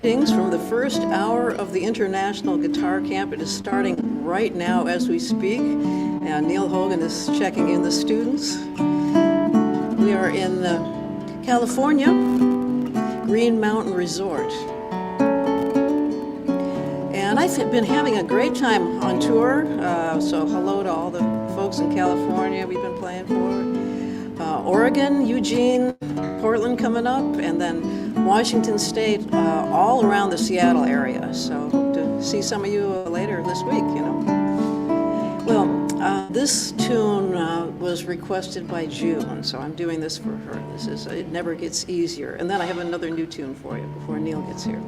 Greetings from the first hour of the International Guitar Camp. It is starting right now as we speak, and Neil Hogan is checking in the students. We are in California, Green Mountain Resort. And I've been having a great time on tour, so hello to all the folks in California we've been playing for. Oregon, Eugene, Portland coming up, and then Washington State, all around the Seattle area. So hope to see some of you later this week, you know. Well, this tune was requested by June, so I'm doing this for her. This is It Never Gets Easier. And then I have another new tune for you before Neil gets here.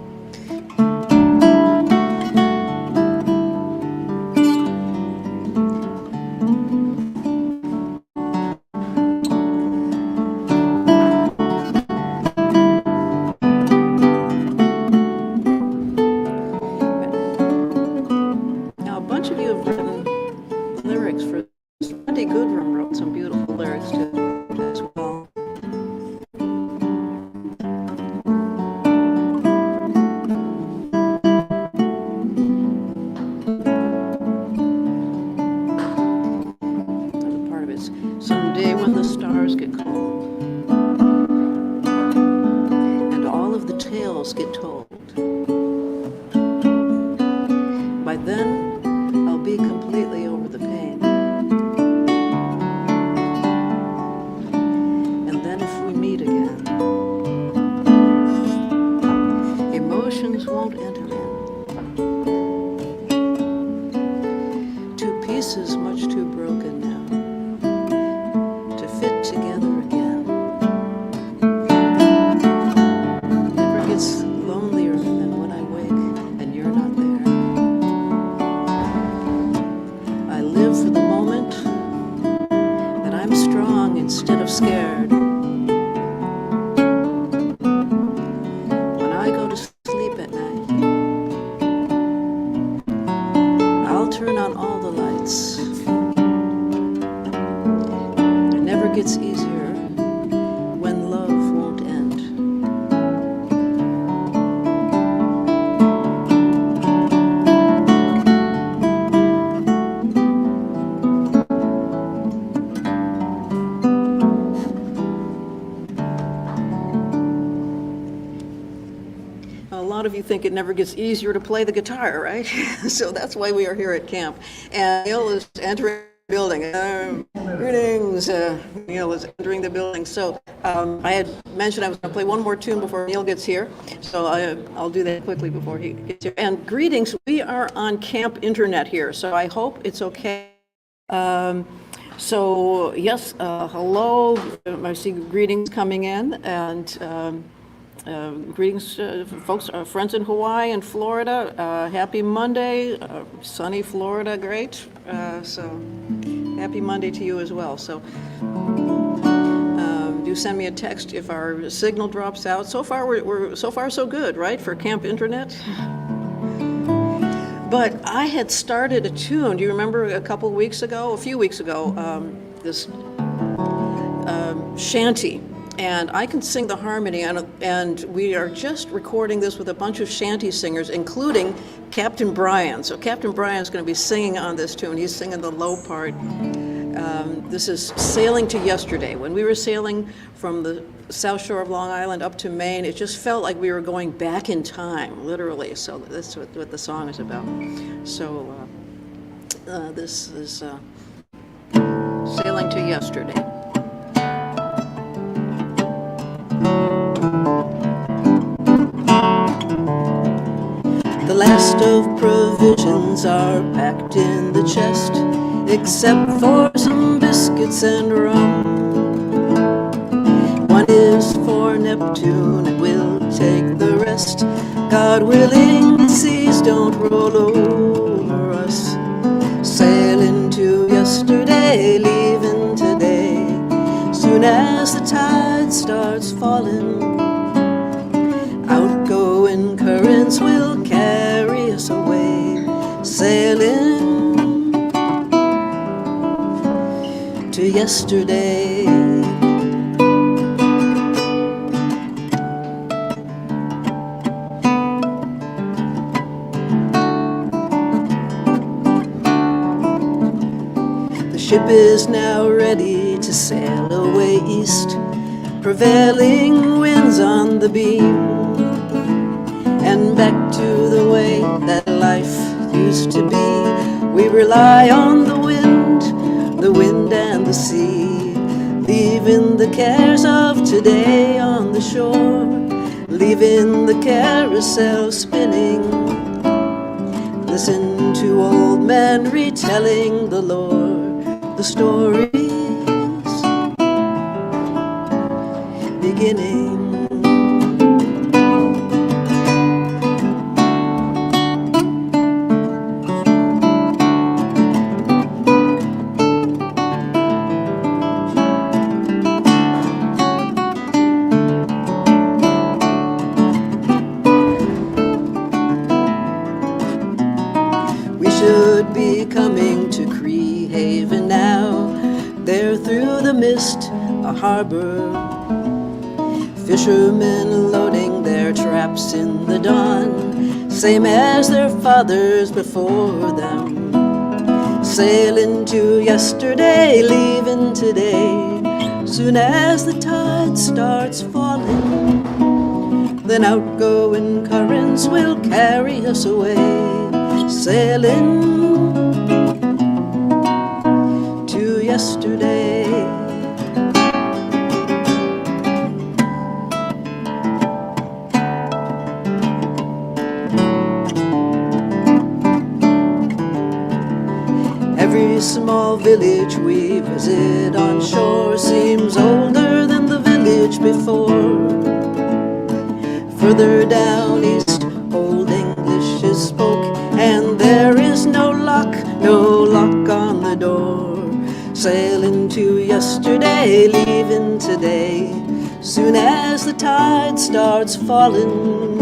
Someday when the stars get cold and all of the tales get told, by then I'll be completely over the pain. And then if we meet again, emotions won't enter in. Two pieces much too broken now fit together again. Never gets lonelier than when I wake and you're not there. I live for the moment that I'm strong instead of scared. When I go to sleep at night, I'll turn on all the lights. It's easier when love won't end. A lot of you think it never gets easier to play the guitar, right? So that's why we are here at camp. And Neil is entering the building. Greetings, Neil is entering the building. So I had mentioned I was going to play one more tune before Neil gets here. So I'll do that quickly before he gets here. And greetings, we are on Camp Internet here, so I hope it's okay. So yes, hello, I see greetings coming in, and greetings, folks, friends in Hawaii and Florida. Happy Monday, sunny Florida, great. So happy Monday to you as well. So do send me a text if our signal drops out. So far, we're so far so good, right, for Camp Internet? But I had started a tune. Do you remember a few weeks ago, this shanty? And I can sing the harmony, and we are just recording this with a bunch of shanty singers, including Captain Brian. So Captain Brian's going to be singing on this tune. He's singing the low part. This is Sailing to Yesterday. When we were sailing from the South Shore of Long Island up to Maine, it just felt like we were going back in time, literally. So that's what the song is about. So this is Sailing to Yesterday. The last of provisions are packed in the chest, except for some biscuits and rum. One is for Neptune, and we'll take the rest. God willing, the seas don't roll over us. Sailing to yesterday, leaving today. Soon as the tide starts falling, outgoing currents will carry us away, sailing to yesterday. ship is now ready to sail away east, prevailing winds on the beam, and back to the way that life used to be. We rely on the wind and the sea, leaving the cares of today on the shore, leaving the carousel spinning. Listen to old men retelling the lore, the stories beginning. Should be coming to Cree Haven now, there through the mist, a harbor. Fishermen loading their traps in the dawn, same as their fathers before them. Sailing to yesterday, leaving today, soon as the tide starts falling. Then outgoing currents will carry us away, sailing to yesterday. Every small village we visit on shore seems older than the village before. Further down east, Old English is spoke, and there is no lock on the door. Sailing to yesterday, leaving today, soon as the tide starts falling.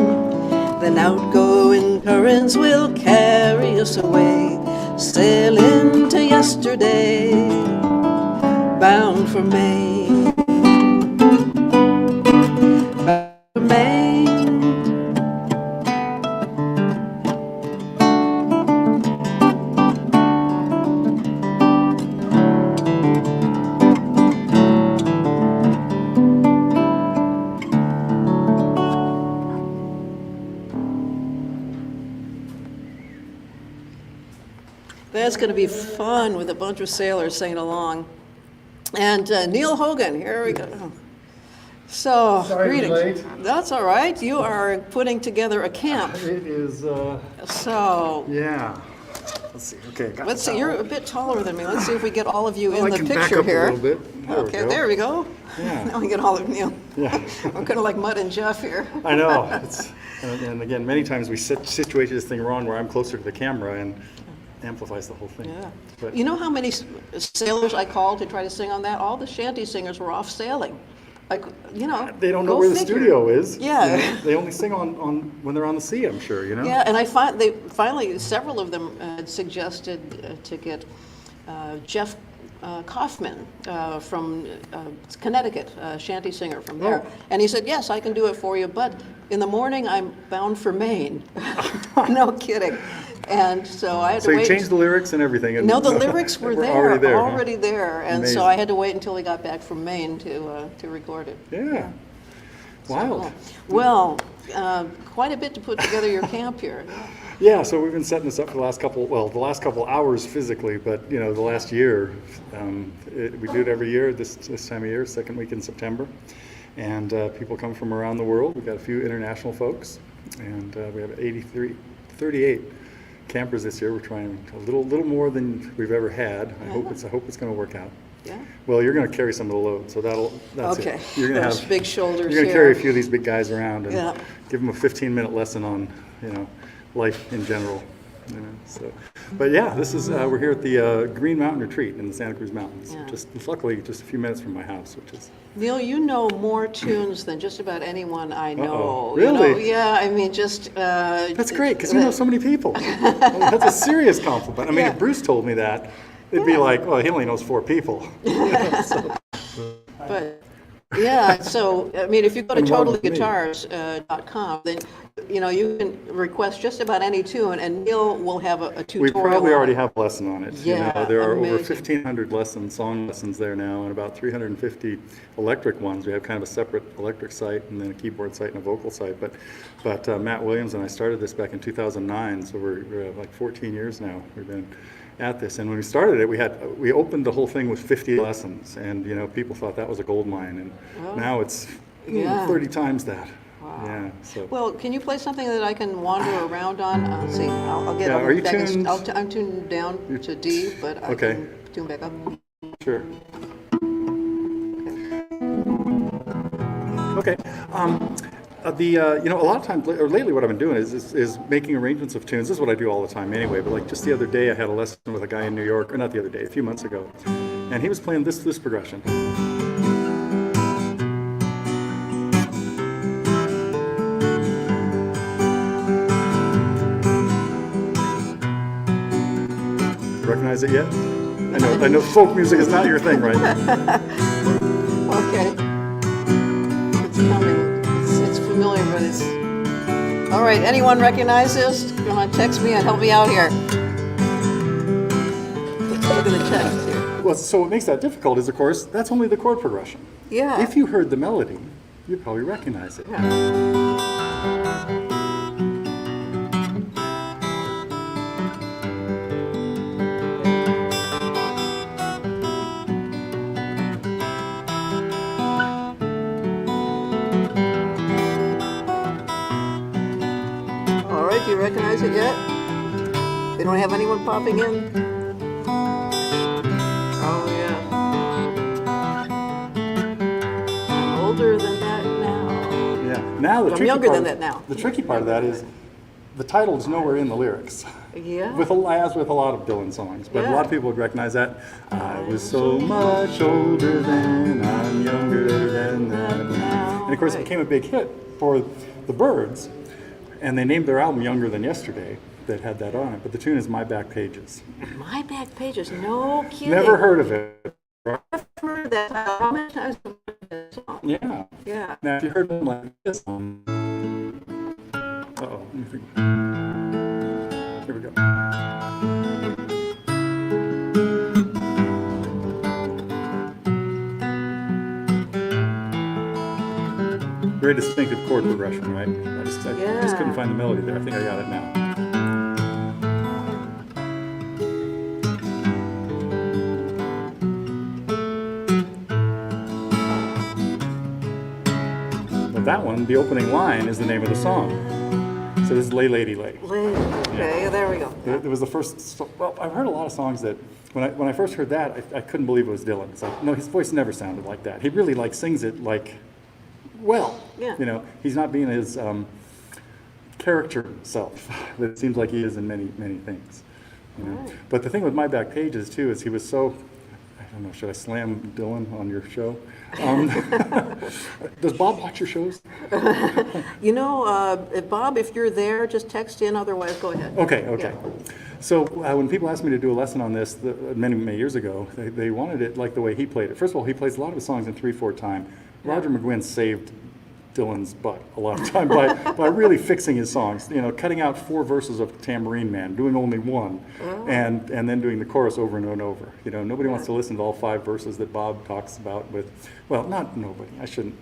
Then outgoing currents will carry us away, sailing to yesterday, bound for Maine. Bound for Maine. That's going to be fun with a bunch of sailors singing along. And Neil Hogan, here we go. So, Sorry greetings. late. That's all right. You are putting together a camp. It is, So, yeah. Let's see. Okay, got let's the see. You're a towel. bit taller than me. Let's see if we get all of you Well, in I the can back picture up here. a little bit. There Okay, we go. there we go. Yeah. Now we get all of you. Yeah. I'm kind of like Mutt and Jeff here. I know. It's, and again, many times we situate this thing wrong where I'm closer to the camera and amplifies the whole thing. Yeah. But You know how many sailors I called to try to sing on that? All the shanty singers were off sailing. Like, you know. they don't know go where the figure. studio is. Yeah. You know? They only sing on when they're on the sea, I'm sure, you know? Yeah, and finally, several of them suggested to get Jeff Kaufman from Connecticut, a shanty singer from there. Oh. And he said, yes, I can do it for you, but in the morning I'm bound for Maine. No kidding. And so I had So to you wait. changed the lyrics and everything? And No, the lyrics were there, already there, huh? And Amazing. so I had to wait until he got back from Maine to record it. Yeah. Wild. Well, quite a bit to put together your camp here. Yeah, so we've been setting this up for the last couple hours physically, but you know, the last year, we do it every year this time of year, second week in September, and people come from around the world. We've got a few international folks, and we have 38 campers this year. We're trying a little more than we've ever had. I hope it's going to work out. Yeah. Well, you're going to carry some of the load, so that's Okay. it. You're going to Those have big shoulders You're going to here. carry a few of these big guys around and Yeah. give them a 15-minute lesson on, life in general. So, but yeah, this is we're here at the Green Mountain Retreat in the Santa Cruz Mountains. Yeah. Luckily, just a few minutes from my house, which is. Neil, you know more tunes than just about anyone I know. Uh-oh. You know, Really? yeah, I mean, just. That's great because you know so many people. That's a serious compliment. I mean, Yeah. if Bruce told me that, it'd be like, well, he only knows 4 people. But Yeah, so, I mean, if you go to And one with me. totallyguitars.com, then, you know, you can request just about any tune, and Neil will have a We tutorial probably on already it. have a lesson on it. Yeah, there are over amazing. 1,500 song lessons there now, and about 350 electric ones. We have kind of a separate electric site, and then a keyboard site and a vocal site. But Matt Williams and I started this back in 2009, so we're like 14 years now. We've been at this, and when we started it, we opened the whole thing with 50 lessons, and people thought that was a gold mine, and now it's Yeah. 30 times that. Yeah. So. Well, can you play something that I can wander around on? Let's see, I'll get Yeah, are you back in- tuned? I'm tuned down to D, but I Okay. can tune back up. Sure. Okay. A lot of times, or lately, what I've been doing is making arrangements of tunes. This is what I do all the time anyway. But like just the other day, I had a lesson with a guy in New York, or not the other day, a few months ago, and he was playing this progression. Recognize it yet? I know folk music is not your thing, right? Okay. It's coming. It's familiar, but it's... All right, anyone recognize this? Come on, text me and help me out here. Let's look at the text here. Well, so what makes that difficult is, of course, that's only the chord progression. Yeah. If you heard the melody, you'd probably recognize it. All right, do you recognize it yet? They don't have anyone popping in? Oh, yeah. I'm older than that now. Yeah. Now the I'm tricky younger part, than that now. The tricky part of that is the title is nowhere in the lyrics. Yeah. As with a lot of Dylan songs, but a Yeah. lot of people would recognize that. I was so much older then, I'm younger than that now. And of course, it became a big hit for the Byrds, and they named their album "Younger Than Yesterday." That had that on it, but the tune is "My Back Pages." My Back Pages, no kidding. Never heard of it. I've heard that. How many times have I heard that song? Yeah. Yeah. Now, if you heard one like this, uh-oh, let me think. Here we go. Very distinctive chord progression, right? I just couldn't find the melody there. I think I got it now. But that one, the opening line, is the name of the song. So this is Lay Lady Lay. Okay, there we go. It was the first. Well, I've heard a lot of songs that when I first heard that, I couldn't believe it was Dylan. It's like, no, his voice never sounded like that. He really sings it well. Yeah. He's not being his character self that it seems like he is in many things. Right. But the thing with My Back Pages too is he was so. I don't know. Should I slam Dylan on your show? Does Bob watch your shows? Bob, if you're there, just text in. Otherwise, go ahead. Okay. Yeah. So when people asked me to do a lesson on this many years ago, they wanted it like the way he played it. First of all, he plays a lot of his songs in 3/4 time. Roger McGuinn saved Dylan's butt a lot of time by really fixing his songs. Cutting out 4 verses of Tambourine Man, doing only 1, and then doing the chorus over and over. Nobody wants to listen to all 5 verses that Bob talks about with. Well, not nobody. I shouldn't.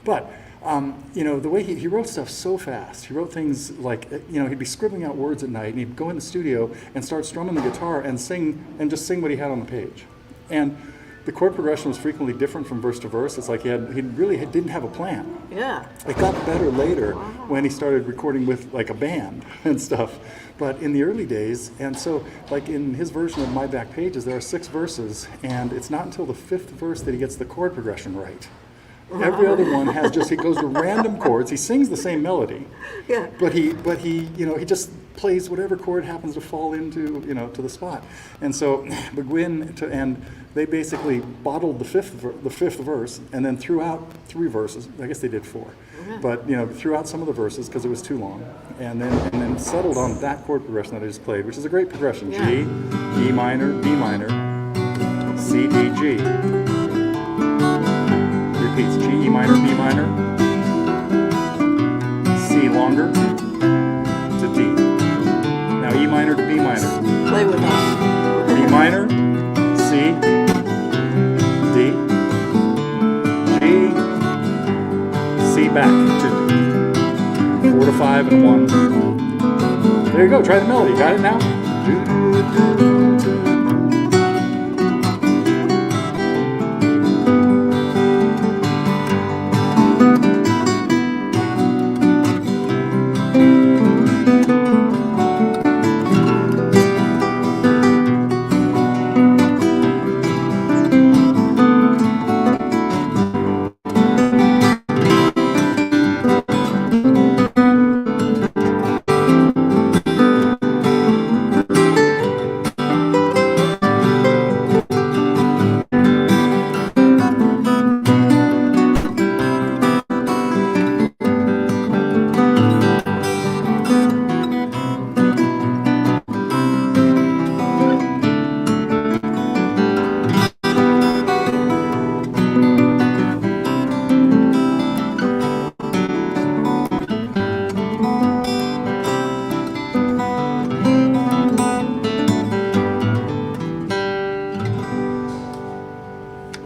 But the way he wrote stuff so fast. He wrote things like, he'd be scribbling out words at night, and he'd go in the studio and start strumming the guitar and just sing what he had on the page. And the chord progression was frequently different from verse to verse. It's like he really didn't have a plan. Yeah. It got better later when he started recording with like a band and stuff. But in the early days, and so like in his version of My Back Pages, there are 6 verses, and it's not until the 5th verse that he gets the chord progression right. Every other one he goes to random chords. He sings the same melody, Yeah. but he just plays whatever chord happens to fall into, to the spot. And so McGuinn and they basically bottled the fifth verse, and then threw out 3 verses. I guess they did 4, but threw out some of the verses because it was too long, and then settled on that chord progression that I just played, which is a great progression: Yeah. G, E minor, B minor, C, D, G. Your repeats. G, E minor, B minor, C longer to D. Now E minor to B minor. Play with us. B minor, C, D, G, C back to 4 to 5 and 1. There you go, try the melody. Got it now?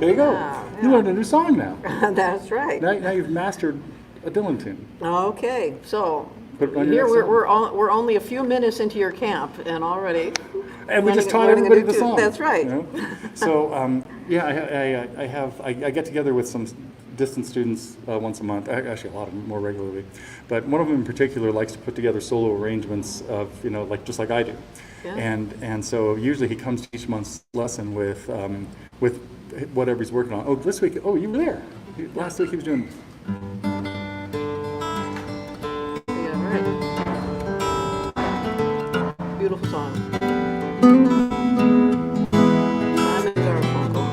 There you go. Wow, You learned a new song now. That's right. Now you've mastered a Dylan tune. Okay, so Put it on your here next song. we're only a few minutes into your camp, and already. And we just taught learning a everybody new the tune. song. That's right. You know? So yeah, I get together with some distance students once a month. Actually, a lot of them more regularly. But one of them in particular likes to put together solo arrangements of just like I do. Yeah. And so usually he comes to each month's lesson with whatever he's working on. Oh, this week, oh, you were there. Last week he was doing. Yeah, right. Beautiful song. Simon Garfunkel.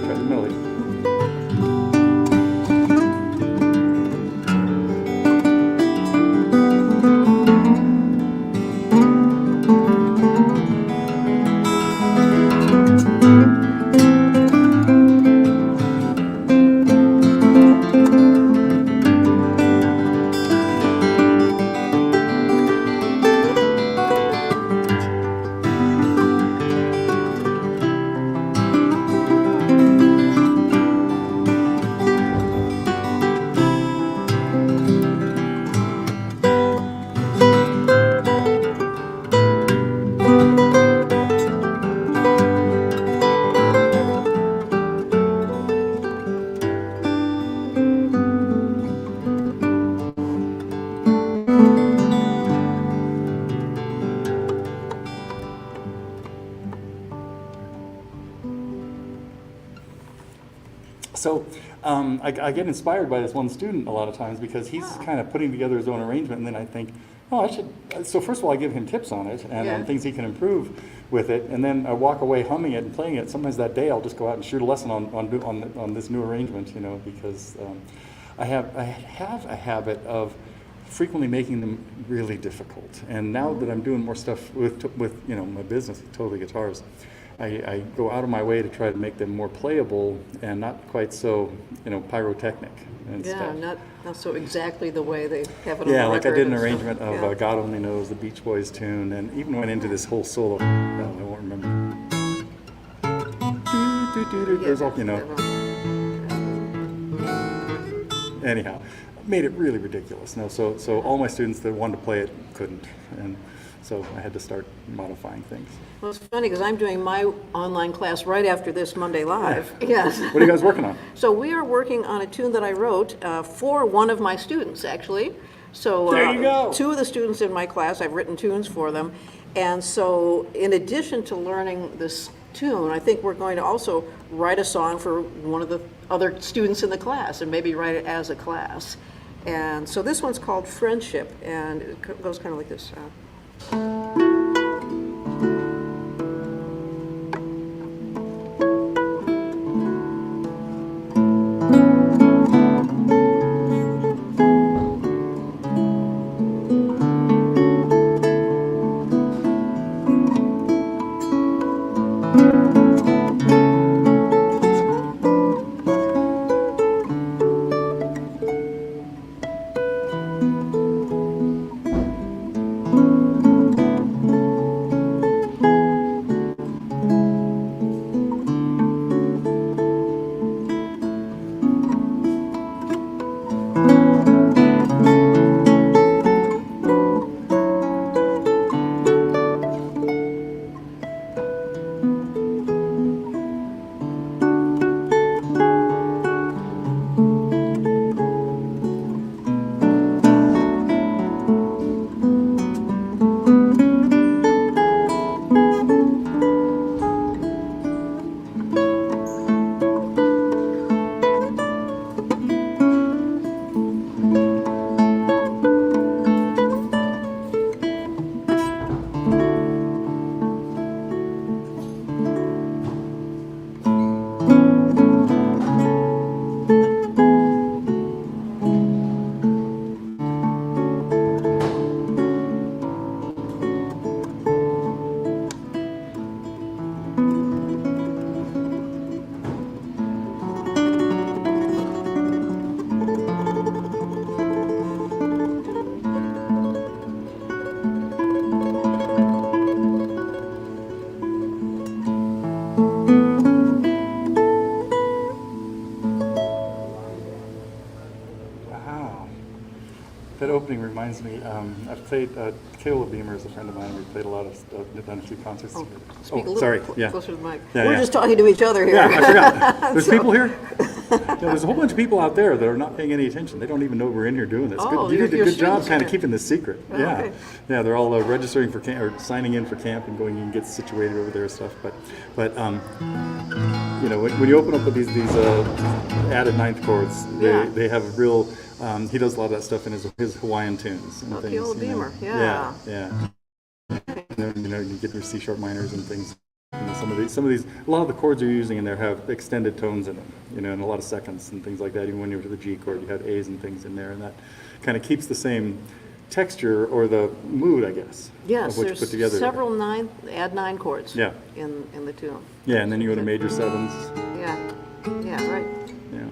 Try the melody. So I get inspired by this one student a lot of times because he's kind of putting together his own arrangement, and then I think, oh, I should. So first of all, I give him tips on it and on things he can improve with it, and then I walk away humming it and playing it. Sometimes that day I'll just go out and shoot a lesson on this new arrangement, because I have a habit of frequently making them really difficult. And now that I'm doing more stuff with my business, Totally Guitars, I go out of my way to try to make them more playable and not quite so pyrotechnic and stuff. Not so exactly the way they have it on Yeah, the like I record did an and stuff. arrangement of God Only Knows, the Beach Boys tune, and even went into this whole solo. I won't remember. There's all, anyhow, made it really ridiculous. No, so all my students that wanted to play it couldn't, and so I had to start modifying things. Well, it's funny because I'm doing my online class right after this Monday Live. Yes. What are you guys working on? So we are working on a tune that I wrote for one of my students, actually. So There you go. two of the students in my class, I've written tunes for them. And so in addition to learning this tune, I think we're going to also write a song for one of the other students in the class, and maybe write it as a class. And so this one's called Friendship, and it goes kind of like this. That opening reminds me, I've played, Caleb Beamer is a friend of mine. We played a lot of, done a few concerts. Speak a Oh, little sorry, yeah. closer to the mic. Yeah, We're yeah. just talking to each other here. Yeah, I forgot. There's people here? Yeah, there's a whole bunch of people out there that are not paying any attention. They don't even know we're in here doing this. Oh, You did a your good job students, kind of yeah. keeping this secret. Oh, Yeah, okay. yeah. They're all registering for camp or signing in for camp and going and get situated over there and stuff. But you know, when you open up with these added ninth chords, Yeah. they have a real. He does a lot of that stuff in his Hawaiian tunes and things. Caleb you know. Beamer, yeah. Yeah. And then, you know, you get your C sharp minors and things. You know, some of these, a lot of the chords you're using in there have extended tones in them, you know, and a lot of seconds and things like that. Even when you're to the G chord, you have A's and things in there, and that kind of keeps the same texture or the mood, I guess, Yes, of what you there's put together. several add nine chords. Yeah. In the tune. Yeah, and then you go to major sevens. Yeah. Yeah. Right. Yeah.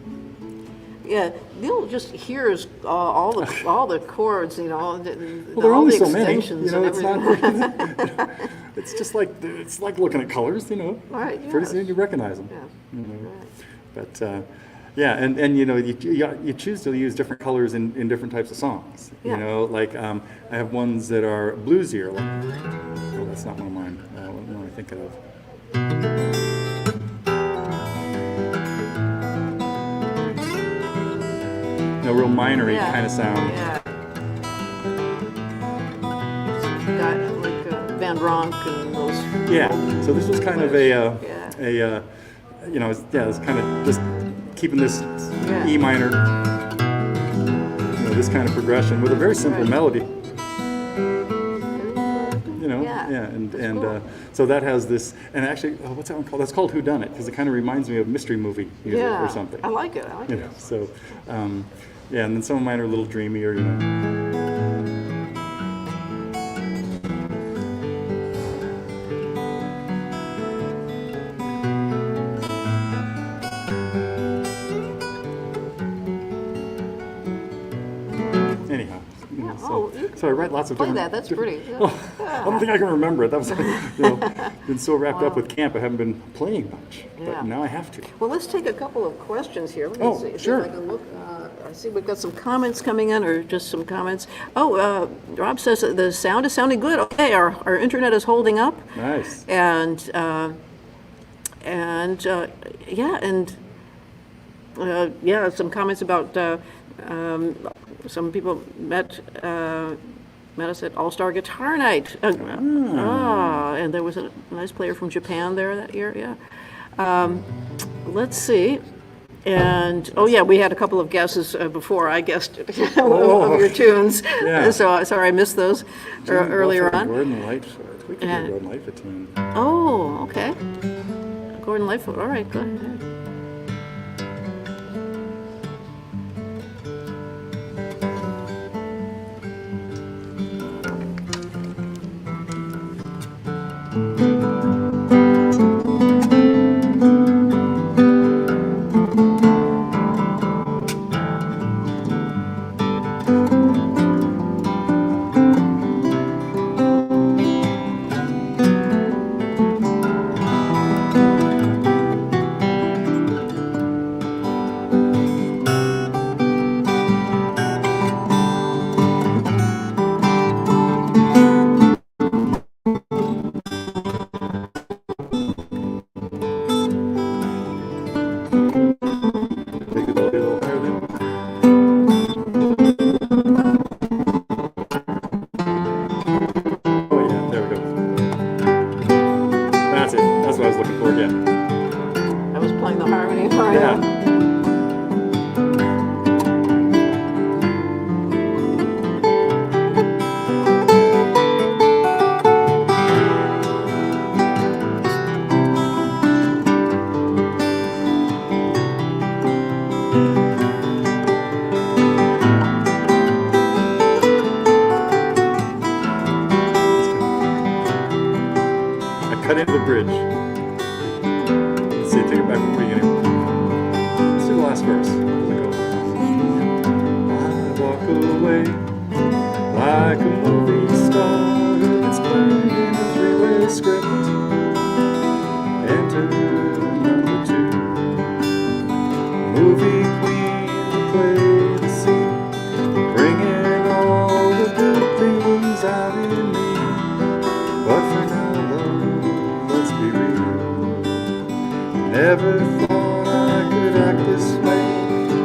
Yeah, Neil just hears all the chords, you know, all Well, there the are only so many. extensions You know, and it's everything. not. It's just like looking at colors. You know, Right, pretty yes. soon you recognize them. Yeah. You know? Right. But yeah, and you know, you choose to use different colors in different types of songs. Yeah. You know, like I have ones that are bluesier. Like, oh, that's not one of mine. What am I thinking of? You know, real minory Yeah. kind of sound. Yeah. Got like Van Ronk and those. Yeah. So this was kind of Yeah. you know, it's kind of just keeping this Yeah. E minor, you know, this kind of progression with a very simple Right. melody. You know, Yeah. and cool. so that has this, and actually, what's that one called? That's called Who Done It, because it kind of reminds me of mystery movie music Yeah. or something. I like it. You know, so yeah, and then some of mine are a little dreamier, you know. Anyhow, you know, Oh, you so I write lots of play different. that. That's pretty. Yeah. Well, I don't think I can remember it. That was, you know, been so wrapped up with camp, I haven't been playing much. Yeah. But now I have to. Well, let's take a couple of questions here. Let me Oh, see if sure. I can look. I see we've got some comments coming in, or just some comments. Oh, Rob says that the sound is sounding good. Okay, our internet is holding up. Nice. And yeah, some comments about some people met met us at All-Star Guitar Night. And there was a nice player from Japan there that year, yeah. Let's see. And, we had a couple of guesses before I guessed of your tunes. Yeah. So sorry I missed those earlier on. Gordon Lightfoot. We could do a Gordon Lightfoot tune. Oh, okay. Gordon Lightfoot, all right, go ahead. Take it a little higher then. Oh yeah, there we go. That's it. That's what I was looking for again. I was playing the harmony part. Yeah. Cut into the bridge. Let's see, take it back from the beginning. Let's do the last verse. Here we go. I walk away like a movie star who gets burned in a three-way script. Enter number 2. Movie queen to play the scene, bringing all the good things out in me. But for now, let's be real. Never thought I could act this way.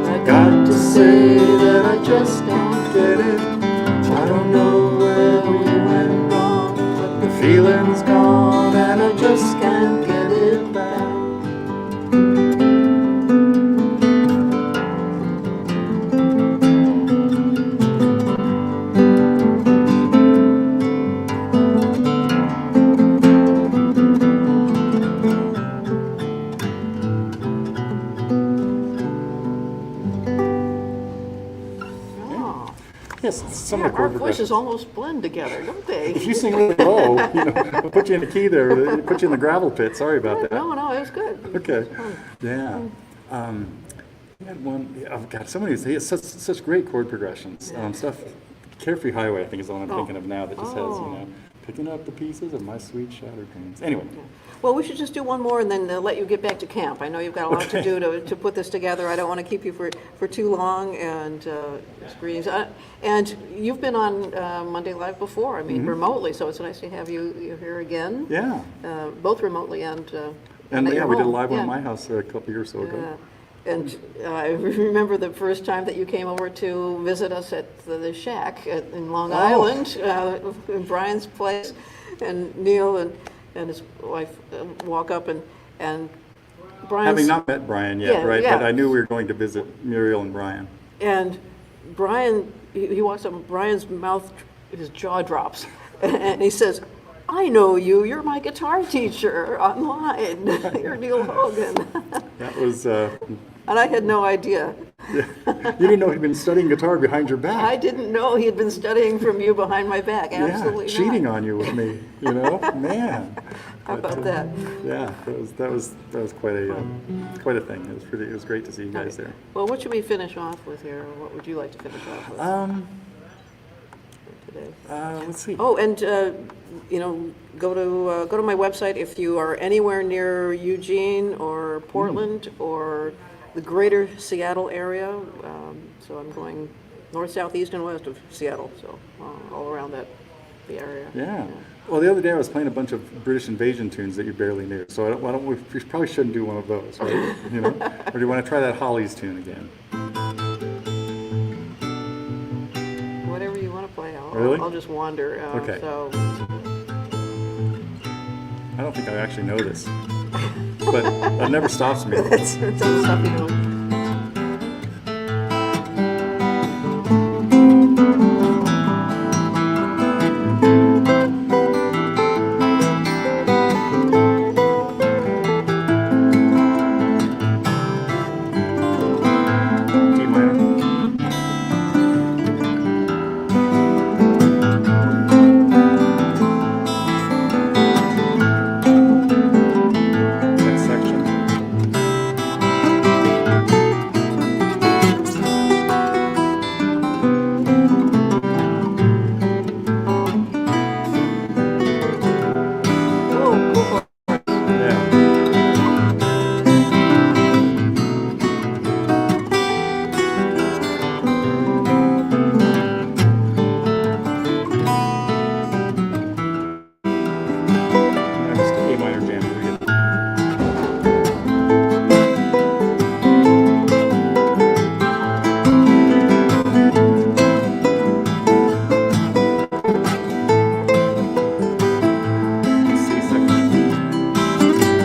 I got to say that I just don't get it. I don't know where we went wrong, but the feeling's gone and I just can't get it back. Yes, some of the Our chord voices progressions. almost blend together, don't they? If you sing really low, I'll put you in the key there, put you in the gravel pit. Sorry about that. No, it was good. Okay. Yeah. We had one. Oh God, somebody he has such great chord progressions. Stuff. Carefree Highway, I think, is the one I'm thinking of now. That just has picking up the pieces of my sweet shattered dreams. Anyway. Well, we should just do one more and then let you get back to camp. I know you've got a lot to do to put this together. I don't want to keep you for too long, and greetings. And you've been on Monday Live before, I mean, remotely, so it's nice to have you here again. Yeah. Both remotely and And at yeah, your we did a home. live one at my house a couple years or so ago. Yeah. And I remember the first time that you came over to visit us at the shack in Long Island, in Brian's place, and Neil and his wife walk up and Brian's... Having not met Brian yet, Yeah, right? yeah. But I knew we were going to visit Muriel and Brian. And Brian, he walks up and Brian's mouth, his jaw drops, and he says, "I know you, you're my guitar teacher online. You're Neil Hogan." That was... And I had no idea. You didn't know he'd been studying guitar behind your back. I didn't know he had been studying from you behind my back. Absolutely Yeah, cheating not. on you with me, man. How about that? Yeah, that was quite a thing. It was great to see you guys there. Well, what should we finish off with here? What would you like to finish off with today? Let's see. Oh, and go to my website if you are anywhere near Eugene or Portland or the greater Seattle area. So I'm going north, south, east, and west of Seattle, so all around the area. Yeah. Well, the other day I was playing a bunch of British Invasion tunes that you barely knew. So we probably shouldn't do one of those, right? Or do you want to try that Hollies tune again? Whatever you want to play. Really? I'll just wander. Okay. So I don't think I actually know this, but that never stops me. that's all the stuff you know. E minor. Next section. Oh, go for it. Yeah. And just E minor jam. We get- C section.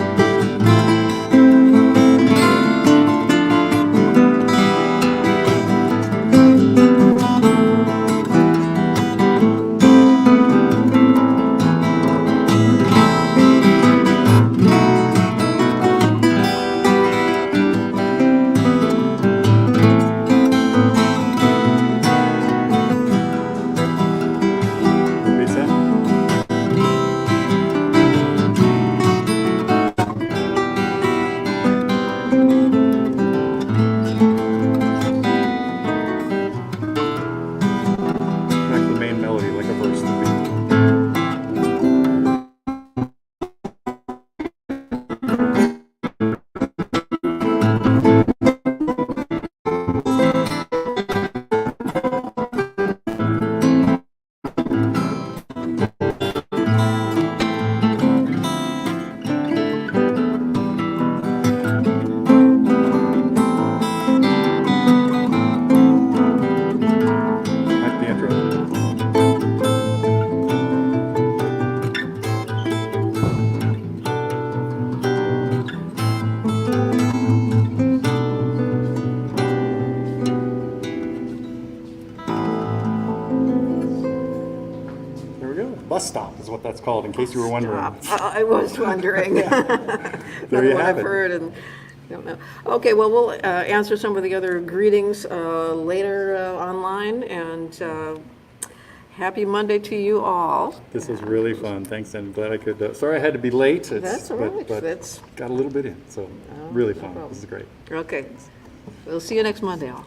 Repeat that. Back to the main melody, like a verse. Like the intro. There we go. Bus stop is what that's called, in case you were wondering. I was wondering. There Another you one have I've it. heard and don't know. Okay, well, we'll answer some of the other greetings later online, and happy Monday to you all. This was really fun. Thanks, and glad I could. Sorry I had to be late. That's all right. But That's got a little bit in, so really no fun. problem. This is great. okay. We'll see you next Monday, all.